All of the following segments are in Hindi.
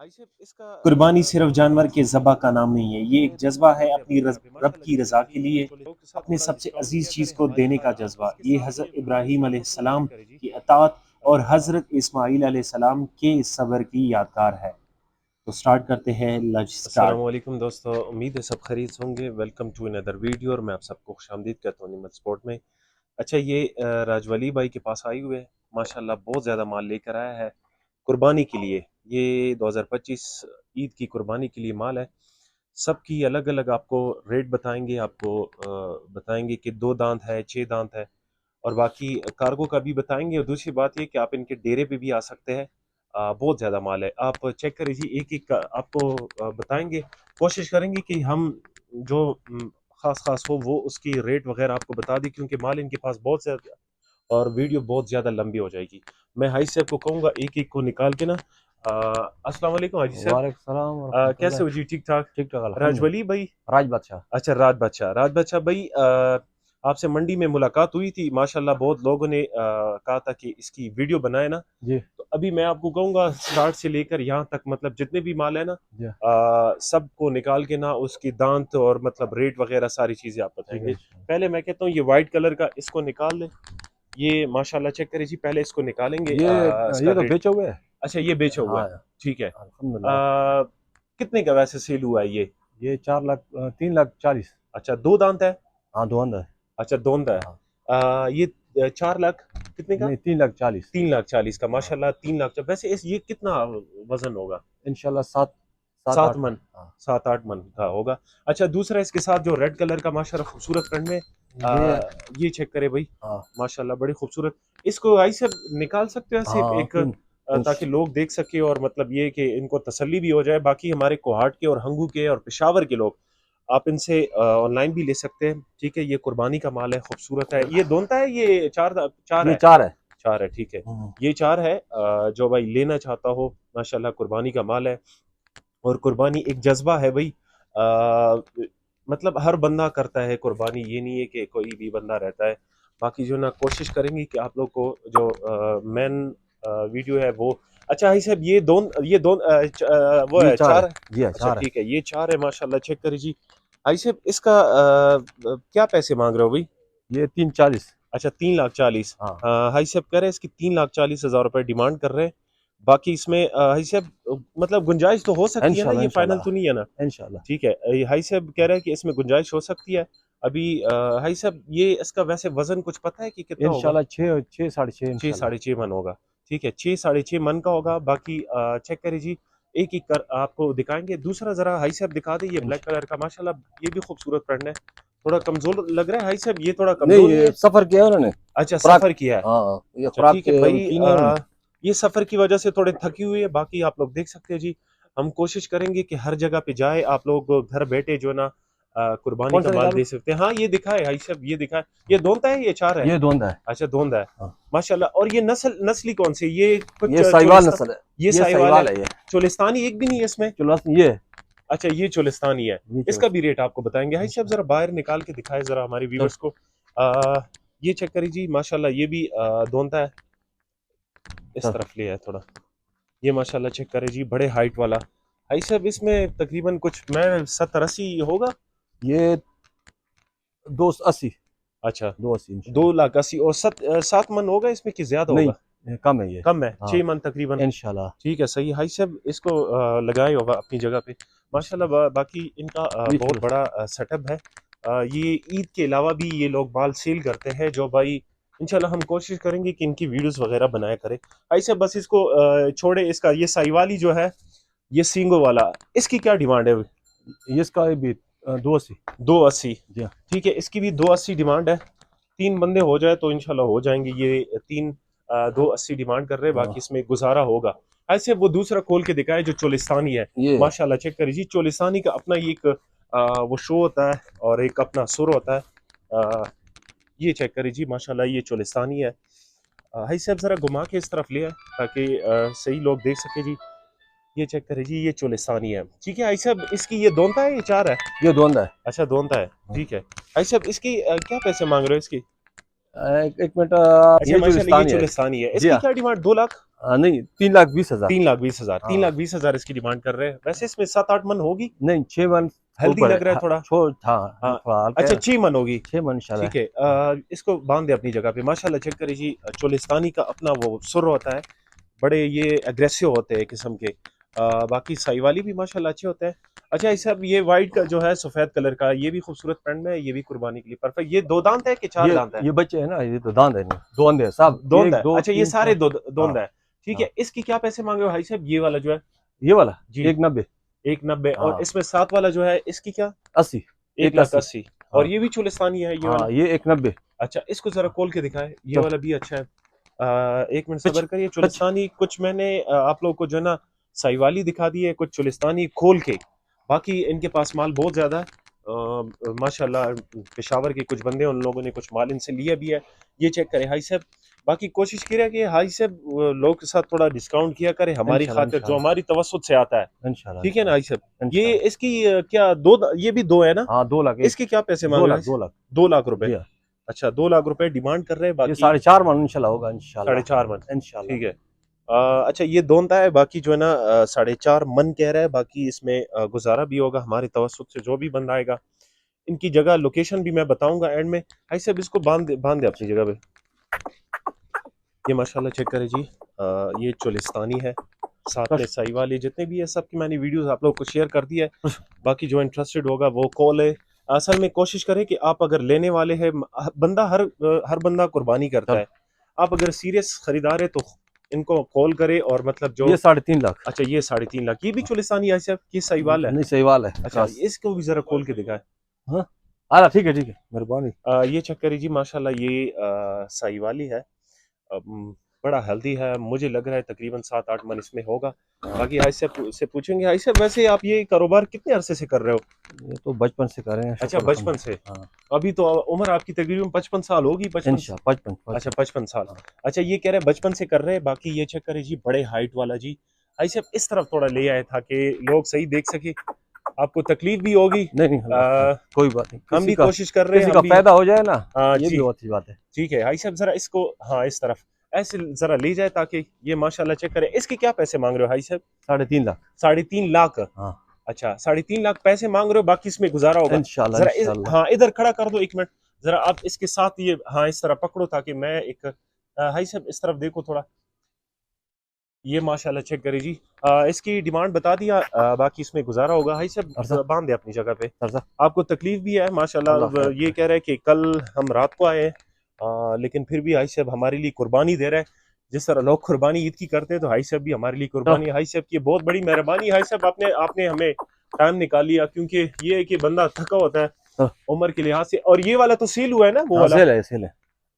कुर्बानी सिर्फ जानवर के ज़बह का नाम नहीं है, ये एक जज्बा है अपनी रब की रज़ा के लिए, अपने सबसे अजीज़ चीज़ को देने का जज्बा। ये हज़रत इब्राहीम अलैहिस्सलाम की अताअत और हज़रत इस्माईल अलैहिस्सलाम के सब्र की यादगार है। तो स्टार्ट करते हैं, लेट्स स्टार्ट। अस्सलाम वालेकुम दोस्तों, उम्मीद है सब खरीद होंगे। वेलकम टू अनदर वीडियो और मैं आप सबको खुशामदीद कहता हूँ निमत स्पोर्ट में। अच्छा, ये राजवली भाई के पास आई हुए है, माशाल्लाह बहुत ज़्यादा माल लेकर आया है कुर्बानी के लिए। ये 2025 ईद की कुर्बानी के लिए माल है। सबकी अलग अलग आपको रेट बताएंगे, आपको बताएंगे कि 2 दांत है, 6 दांत है, और बाकी कार्गो का भी बताएंगे। और दूसरी बात ये कि आप इनके डेरे पे भी आ सकते हैं। बहुत ज़्यादा माल है, आप चेक कर लीजिए। एक एक का आपको बताएंगे। कोशिश करेंगे कि हम जो ख़ास ख़ास हो वो उसकी रेट वगैरह आपको बता दी, क्योंकि माल इनके पास बहुत ज़्यादा और वीडियो बहुत ज़्यादा लंबी हो जाएगी। मैं हाई साहब को कहूँगा एक एक को निकाल के ना। अस्सलाम वालेकुम हाजी साहब। वालेकुम सलाम व कैसे रहमतुल्लाह। हो जी? ठीक ठाक। ठीक ठाक अल्हम्दुलिल्लाह। राजवली भाई। राज बादशाह। अच्छा, राज बादशाह भाई, आपसे मंडी में मुलाकात हुई थी। माशाल्लाह बहुत लोगों ने कहा था कि इसकी वीडियो बनाए ना। जी तो अभी मैं आपको कहूँगा स्टार्ट से लेकर यहाँ तक, मतलब जितने भी माल है ना, जी सबको निकाल के ना उसकी दांत और मतलब रेट वगैरह सारी चीज़ें आप ठीक है बताएंगे। इंशाल्लाह। पहले मैं कहता हूँ ये वाइट कलर का इसको निकाल लें। ये माशाल्लाह चेक करिए जी, पहले इसको निकालेंगे इसका ये तो रेट। बेचे हुए है। अच्छा, ये बेचा हुआ हाँ है, ठीक है। अल्हम्दुलिल्लाह। कितने का वैसे सेल हुआ है ये? ये 4 लाख 3 लाख 40। अच्छा, 2 दांत है। हाँ दो अंदर। अच्छा, दोंदा है। हाँ ये 4 लाख कितने का? नहीं 3 लाख 40। 3 लाख 40 का, हाँ माशाल्लाह 3 लाख। वैसे इस ये कितना वजन होगा? इंशाल्लाह 7 7 सात 8 मन मन। हाँ 7-8 मन का होगा। अच्छा, दूसरा इसके साथ जो रेड कलर का माशाल्लाह खूबसूरत प्रिंट में, ये ये चेक करे भाई। हाँ माशाल्लाह बड़ी खूबसूरत। इसको आई से निकाल सकते हो ऐसे हाँ एक, ताकि लोग देख सके और मतलब ये कि इनको तसल्ली भी हो जाए। बाकी हमारे कोहाट के और हंगू के और पेशावर के लोग, आप इनसे ऑनलाइन भी ले सकते हैं। ठीक है, ये कुर्बानी का माल है, खूबसूरत है। ये दोनता है, ये चार चार ये है। 4 है। चार है, ठीक है। हम्म, ये चार है। जो भाई लेना चाहता हो, माशाल्लाह कुर्बानी का माल है। और कुर्बानी एक जज्बा है भाई। आ, मतलब हर बंदा करता है कुर्बानी, ये नहीं है कि कोई भी बंदा रहता है। बाकी जो ना कोशिश करेंगे कि आप लोग को जो मेन वीडियो है वो। अच्छा भाई साहब, वो ये है 4 चार। है। जी हाँ अच्छा 4 है। ठीक है, ये चार है, माशाल्लाह चेक करिए जी। भाई साहब इसका क्या पैसे मांग रहे हो भाई? ये 3 40। अच्छा, 3 लाख 40। हाँ हाई साहब कह रहे हैं इसकी 3 लाख 40 हज़ार रुपये डिमांड कर रहे हैं। बाकी इसमें हाई साहब मतलब गुंजाइश तो हो सकती है ना, इंशाल्लाह ये फाइनल तो इंशाल्लाह नहीं है ना? इंशाल्लाह। ठीक है। हाई साहब कह रहे हैं कि इसमें गुंजाइश हो सकती है। अभी हाई साहब ये इसका वैसे वजन कुछ पता है कि कितना होगा? इंशाल्लाह 6 6 6.5 छः इंशाल्लाह। साढ़े छः मन होगा। ठीक है, 6 साढ़े 6 मन का होगा। बाकी चेक करिए जी, एक एक कर आपको दिखाएंगे। दूसरा जरा हाई साहब दिखा दे, ये ब्लैक कलर का माशाल्लाह, ये भी खूबसूरत पैंट है। थोड़ा कमजोर लग रहा है हाई साहब, ये थोड़ा नहीं कमजोर नहीं ये है? सफर किया है उन्होंने। अच्छा, खुराक। सफर किया है। हाँ ये अच्छा खुराक ठीक है भाई, की नहीं उन्होंने। ये सफर की वजह से थोड़े थकी हुई है। बाकी आप लोग देख सकते हैं जी। हम कोशिश करेंगे कि हर जगह पे जाए, आप लोग घर बैठे जो ना कुर्बानी कौन का सा माल निकालू? दे सकते हैं। हाँ, ये दिखाए भाई साहब, ये दिखाए। ये दोनता है, ये चार है? ये दोंदा है। अच्छा, दोनदा है। हाँ माशाल्लाह। और ये नस्ली कौन सी? ये कुछ ये साहिवाल चोलिस्तान। नस्ल है। ये ये साहिवाल है। साहिवाल है ये। चोलिस्तानी एक भी नहीं है इसमें? चलो ये अच्छा, ये चोलिस्तानी है। ये चलो। इसका भी रेट आपको बताएंगे। हाई साहब जरा बाहर निकाल के दिखाए जरा हमारे चल व्यूवर्स को। आ, ये चेक करिए जी, माशाल्लाह ये भी दोनता है। इस चल। तरफ लिया है थोड़ा। ये माशाल्लाह चेक करें जी, बड़े हाइट वाला। भाई साहब इसमें तकरीबन कुछ मैं 70-80 होगा। ये 280। अच्छा, 280 दो इंशाल्लाह। लाख अस्सी और 7 मन होगा इसमें कि ज्यादा नहीं होगा? ये कम है ये। कम है, हाँ 6 मन तकरीबन। इंशाल्लाह। ठीक है, सही। हाई साहब इसको लगाए होगा अपनी जगह पे। माशाल्लाह। बाकी इनका ये बहुत चलो। बड़ा सेटअप है। ये ईद के अलावा भी ये लोग माल सेल करते हैं, जो भाई इंशाल्लाह हम कोशिश करेंगे कि इनकी वीडियोस वगैरह बनाया करें। भाई साहब बस इसको छोड़े। इसका ये साईवाली जो है, ये सींगो वाला, इसकी क्या डिमांड है? ये इसका भी 280। 280। जी हाँ। ठीक है, इसकी भी 280 डिमांड है। 3 बंदे हो जाए तो इंशाल्लाह हो जाएंगे। ये 280 डिमांड कर रहे हैं। बाकी हाँ, इसमें गुजारा होगा। ऐसे वो दूसरा खोल के दिखाए जो चोलिस्तानी है। ये माशाल्लाह चेक करिए जी, चोलिस्तानी का अपना ही एक वो शो होता है और एक अपना सुर होता है। ये चेक करिए जी, माशाल्लाह ये चोलिस्तानी है। हाई साहब जरा घुमा के इस तरफ ले आए, ताकि सही लोग देख सके जी। ये चेक करिए जी, ये चोलिस्तानी है। ठीक है भाई साहब, इसकी ये दोनता है, ये चार है? ये दोंदा है। अच्छा, दोनता है। हाँ। ठीक है भाई साहब, इसकी क्या पैसे मांग रहे हो इसकी? एक मिनट अच्छा ये माशाल्लाह, ये चुलिस्तानी है। चोलिस्तानी है। जी इसकी हाँ क्या डिमांड? 2 लाख? नहीं 3,20,000 3,20,000 हाँ। 3,20,000 इसकी डिमांड कर रहे हैं। वैसे इसमें 7-8 मन होगी, नहीं 6 मन हेल्दी ऊपर लग रहा है थोड़ा। हाँ हाँ, थोड़ा हल्का अच्छा है। 6 मन होगी, 6 मन इंशाल्लाह ठीक है। इसको बांध दे अपनी जगह पे। माशाल्लाह चेक करिए जी, चोलिस्तानी का अपना वो सुर होता है, बड़े ये एग्रेसिव होते हैं किस्म के। बाकी साईवाली भी माशाल्लाह अच्छे होते हैं। अच्छा इस सब ये वाइट का जो है सफेद कलर का, ये भी खूबसूरत पैंट में है, ये भी कुर्बानी के लिए परफेक्ट। ये 2 दांत है कि 4 दांत है? ये बच्चे है ना, ये तो दांत है नहीं, 2 अंधे हैं साहब, दोंद 1 है। 2 अच्छा ये 3 सारे 4। दोंद हाँ है, ठीक हाँ। है। इसकी क्या पैसे मांग रहे हो भाई साहब? ये वाला जो है ये वाला जी 1,90 1,90। और हाँ इसमें साथ वाला जो है इसकी क्या? 80 1,80 1,80,000। और हाँ ये भी चोलिस्तानी है ये वाला? हाँ, ये 1,90 अच्छा इसको जरा खोल के दिखाए, ये तो वाला भी अच्छा है। एक मिनट कुछ सब्र करिए। कुछ चोलिस्तानी कुछ मैंने आप लोगों को जो है ना साईवाली दिखा दी है, कुछ चोलिस्तानी खोल के। बाकी इनके पास माल बहुत ज़्यादा है। माशाल्लाह पेशावर के कुछ बंदे, उन लोगों ने कुछ माल इनसे लिया भी है। ये चेक करें हाई साहब। बाकी कोशिश करें कि हाई साहब लोगों के साथ थोड़ा डिस्काउंट किया करें हमारी इंशाल्लाह खातिर, जो इंशाल्लाह हमारी तवस्सुत से आता है। इंशाल्लाह ठीक है ना हाई साहब? ये इंशाल्लाह। इसकी क्या ये भी 2 है ना? हाँ 2 लाख, एक इसके क्या पैसे 2 मांग रहे लाख हैं? 2 लाख 2 लाख रुपए। जी हाँ। अच्छा 2 लाख रुपए डिमांड कर रहे हैं। ये बाकी 4.5 मन इंशाल्लाह होगा इंशाल्लाह 4.5 मन, इंशाल्लाह। ठीक है। अच्छा ये दोनता है, बाकी जो है ना 4.5 मन कह रहा है। बाकी इसमें गुजारा भी होगा हमारे तवस्सुत से, जो भी बंदा आएगा। इनकी जगह लोकेशन भी मैं बताऊंगा एंड में। ऐसे अब इसको बांध दे अपनी जगह पे। ये माशाल्लाह चेक करें जी, ये चोलिस्तानी है, साथ में साईवाल, ये जितने भी है सब की मैंने वीडियोस आप लोगों को शेयर कर दिया है। बाकी जो इंटरेस्टेड होगा वो कॉल है। असल में कोशिश करें कि आप अगर लेने वाले हैं, बंदा हर बंदा कुर्बानी करता चल है। आप अगर सीरियस खरीदार है तो इनको कॉल करें। और मतलब जो ये 3.5 लाख। अच्छा ये 3.5 लाख, ये भी चोलिस्तानी है साहब, ये साईवाल है? नहीं सहीवाल है अच्छा क्रॉस। इसको भी जरा खोल के दिखाए। हाँ आ ठीक है मेहरबानी। ये चेक करिए जी, माशाल्लाह ये साईवाली है। बड़ा हेल्दी है, मुझे लग रहा है तकरीबन 7-8 मन इसमें होगा। बाकी हाई से पूछेंगे। हाई से वैसे आप ये कारोबार कितने अरसे से कर रहे हो? ये तो बचपन से कर रहे हैं, अच्छा शुक्र बचपन से। हाँ अभी तो उम्र आपकी तकरीबन 55 साल होगी, 55। इंशाल्लाह 55 अच्छा 55 55 साल। हाँ। अच्छा ये कह रहे हैं बचपन से कर रहे हैं। बाकी ये चेक करें जी, बड़े हाइट वाला जी। हाई से इस तरफ थोड़ा ले आए ताकि लोग सही देख सके। आपको तकलीफ भी होगी, नहीं नहीं आ, कोई बात नहीं, हम भी कोशिश कर रहे हैं, किसी हम का भी। फायदा हो जाए ना, हाँ ये भी जी बहुत अच्छी बात है। ठीक है। हाई साहब जरा इसको, हाँ इस तरफ ऐसे जरा ले जाए ताकि ये माशाल्लाह चेक करें। इसके क्या पैसे मांग रहे हो हाई साहब? 3.5 लाख 3.5 लाख। हाँ अच्छा 3.5 लाख पैसे मांग रहे हो, बाकी इसमें गुजारा होगा। इंशाल्लाह जरा इंशाल्लाह। हाँ इधर खड़ा कर दो 1 मिनट। जरा आप इसके साथ ये हाँ इस तरह पकड़ो ताकि मैं एक हाई साहब इस तरफ देखो थोड़ा। ये माशाल्लाह चेक करें जी, इसकी डिमांड बता दिया। बाकी इसमें गुजारा होगा। हाई अरसा साहब बांध दे अपनी जगह पे। अरसा आपको तकलीफ भी है माशाल्लाह। अल्लाह खैर ये करे। कह रहे हैं कि कल हम रात को आए हैं, लेकिन फिर भी हाई साहब हमारे लिए कुर्बानी दे रहे हैं। जिस तरह लोग कुर्बानी ईद की करते हैं तो हाई साहब भी हमारे लिए तो कुर्बानी। हाई साहब की बहुत बड़ी मेहरबानी। हाई साहब आपने आपने हमें टाइम निकाल लिया, क्योंकि ये है कि बंदा थका होता है तो उम्र के लिहाज से। और ये वाला तो सील हुआ है ना, वो हाँ वाला? सेल है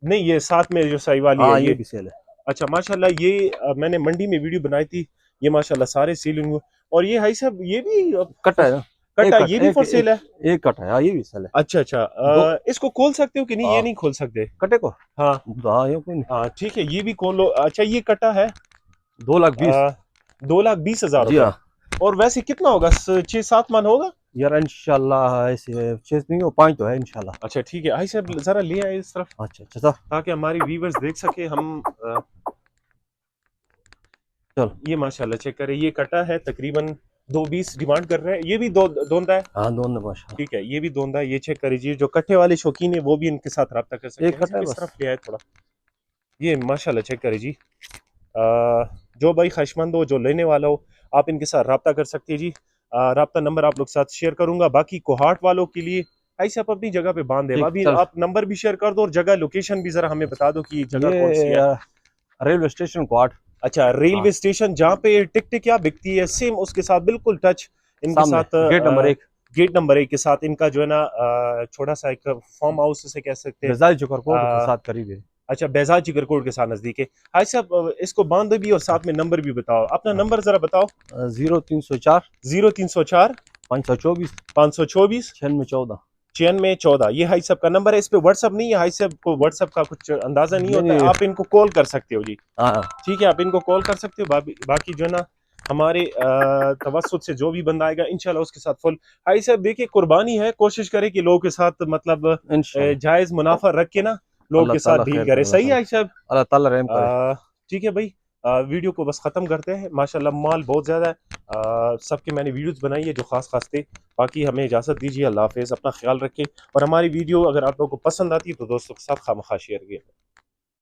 नहीं ये साथ में जो सही वाली है हाँ ये ये। भी सेल है। अच्छा माशाल्लाह ये मैंने मंडी में वीडियो बनाई थी। ये माशाल्लाह सारे सीलिंग हुए। और ये भाई साहब ये भी कटा है ना, कटा, एक ये कटा भी एक फॉर सेल एक है? एक कटा है हाँ, ये भी सेल है। अच्छा अच्छा, दो इसको खोल सकते हो कि नहीं? ये हाँ नहीं खोल सकते? कटे को हाँ हाँ ये कोई नहीं। हाँ ठीक है, ये भी खोल लो। अच्छा ये कटा है 2,20,000 2,20,000 जी रुपए। हाँ। और वैसे कितना होगा, 6-7 मन होगा? यार इंशाल्लाह ऐसे 6 नहीं हो 5 तो है इंशाल्लाह। अच्छा ठीक है। आई साहब जरा ले आए इस तरफ अच्छा अच्छा सर ताकि हमारी व्यूवर्स देख सके हम। चल ये माशाल्लाह चेक करें, ये कटा है तकरीबन 2,20 डिमांड कर रहे हैं। ये भी दोंदा है? हाँ दोनों माशा ठीक है ये भी दोंदा है। ये चेक कर लीजिए, जो कट्टे वाले शौकीन है वो भी इनके साथ रब्ता कर सकते एक हैं। कटा है इस बस। तरफ ले आए थोड़ा। ये माशाल्लाह चेक करें जी, जो भाई ख्वाहिशमंद हो, जो लेने वाला हो, आप इनके साथ रब्ता कर सकते हैं जी। रब्ता नंबर आप लोग साथ शेयर करूंगा। बाकी कोहाट वालों के लिए ऐसे आप अपनी जगह पे बांध दे। ठीक अभी चल। आप नंबर भी शेयर कर दो और जगह लोकेशन भी जरा हमें बता दो कि जगह कौन सी ये है। रेलवे स्टेशन को 8 अच्छा हाँ रेलवे स्टेशन जहाँ पे टिक टिक क्या बिकती है, सेम उसके साथ बिल्कुल टच इनके सामने साथ। गेट नंबर 1 गेट नंबर 1 के साथ इनका जो है ना छोटा सा एक फार्म हाउस से कह सकते हैं। बेजाई चुकर कोट के अ, साथ करीब है। अच्छा बेजाज चिकरकोट के साथ नजदीक है। हाय साहब इसको बांध दो भी और साथ में नंबर भी बताओ। अपना नंबर जरा बताओ। 0304 0304 524 524 9614। 9614। ये हाई साहब का नंबर है। इस पे व्हाट्सअप नहीं है, हाई साहब को व्हाट्सअप का कुछ अंदाजा नहीं नहीं होता है। नहीं आप इनको कॉल कर सकते हो जी, हाँ ठीक है आप इनको कॉल कर सकते हो। बाकी जो है ना हमारे तवस्सुत से जो भी बंदा आएगा इंशाल्लाह उसके साथ फुल। हाई साहब देखिए कुर्बानी है, कोशिश करें कि लोगों के साथ मतलब इंशाल्लाह जायज मुनाफा रख के ना लोगों अल्लाह के साथ ताला डील खैर करे। करे सही है अल्लाह हाई साहब? ताला रहम करे। ठीक है भाई। वीडियो को बस ख़त्म करते हैं। माशाल्लाह माल बहुत ज़्यादा है। सबके मैंने वीडियोस बनाई है जो खास खास थे। बाकी हमें इजाज़त दीजिए। अल्लाह हाफ़िज़। अपना ख्याल रखें और हमारी वीडियो अगर आप लोगों को पसंद आती है तो दोस्तों के साथ खामखा शेयर कीजिए।